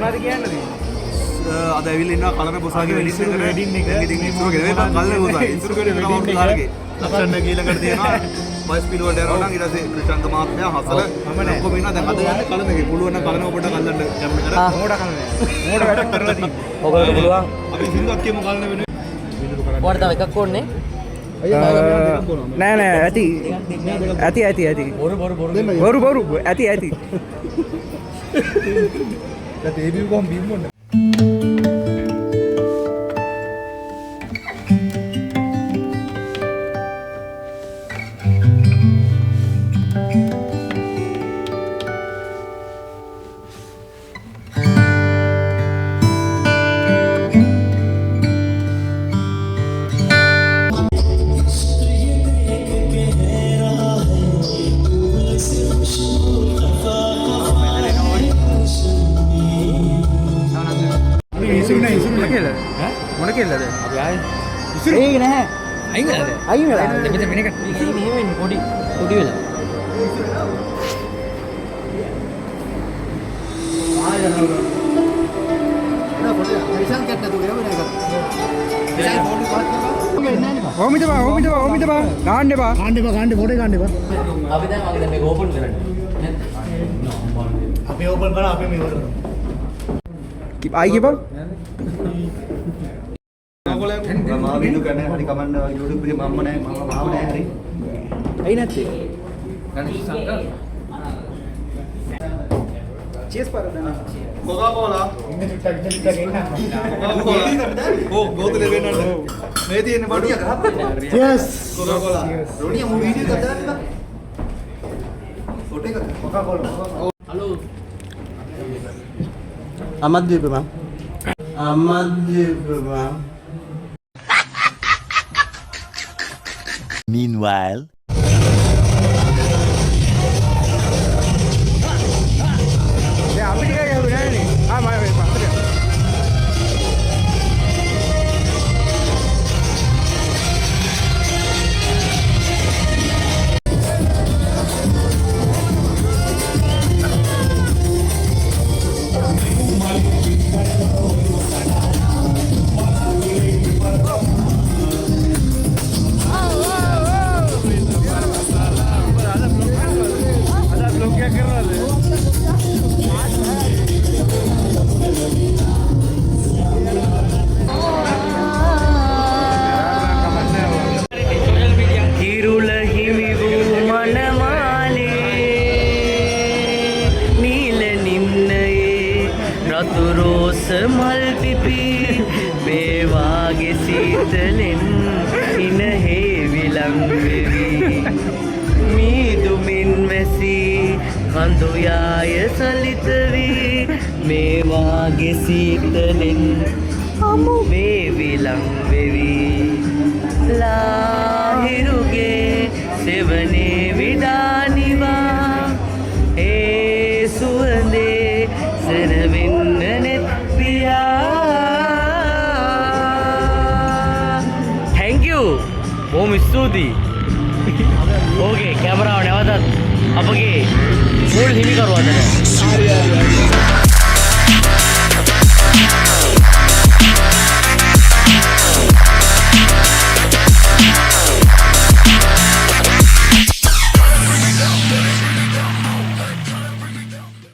මොනවද කියන්නේ? අද ඇවිල්ලා ඉන්නවා කලන බොසාගේ වෙඩින් එක. ඉතින් ඉස්සුරු ගෙදර කල්ලේ බොසා. ඉස්සුරු ගෙදර වෙඩින් කාලේ. ලක්ෂණ කීලකට තියෙනවා. වයිස් පිළිවෙලට යනවා නම් ඊට පස්සේ ක්‍රිෂාන්ත මහත්මයා හසල ඔක්කොම ඉන්නවා. දැන් අද යන්නේ කලනගේ. පුළුවන් නම් කලන ඔබට කල්ලන්න කැම්ප් එකට. මෝඩ කලනේ. මෝඩ වැඩක් කරලා තියෙනවා. ඔයගොල්ලෝ පුළුවන්. අපි සින්දුවක් කියමු කලන වෙනුවෙන්. ඔයාලට තව එකක් ඕනේ. නෑ නෑ ඇති බොරු ඇති ඒබියු කොම් බිම්මොන්න මොන කෙල්ලද? අපි ආයේ ඒක නැහැ. අයින් වෙලාද? අයින් වෙලා. මෙතන මෙන්න එක මෙහෙම වෙන්නේ පොඩි වෙලා. ඕමිට බා ගාන්න එපා. පොඩේ ගාන්න එපා. අපි දැන් මේක ඕපන් කරන්නේ. අපි ඕපන් කරා අපි මේ වල. ආයි කියපන්. මම වීඩියෝ කරන්න හරි කමන්න YouTube එකේ මම නෑ හරි. ඇයි නැත්තේ? Cheers පරදනා. Coca-Cola. ඕ ගෝතලේ වෙන්නන්න. මේ තියෙන බඩුව. Cheers. Coca-Cola. රොණිය මු වීඩියෝ එකක් දාන්න. ෆොටෝ එක. Coca-Cola. හලෝ. අමද්දීප මම. Meanwhile, දැන් අපි ටික ගහුවේ නෑනේ. මම පස්සට යනවා. මල් පිපි මේ වාගේ සීතලෙන් ඉන හේවිලං වෙවි මීදුමින් වැසී කඳු යාය සලිත වී මේ වාගේ සීතලෙන් අමු වේවිලං වෙවි ලාහිරුගේ සෙවනේ විඩානිවා ඒ සුවඳේ සෙනවෙන්න බොහොම ස්තුතියි. ඕකේ කැමරාව නැවතත් අපගේ මුල් හිමිකරුවාට.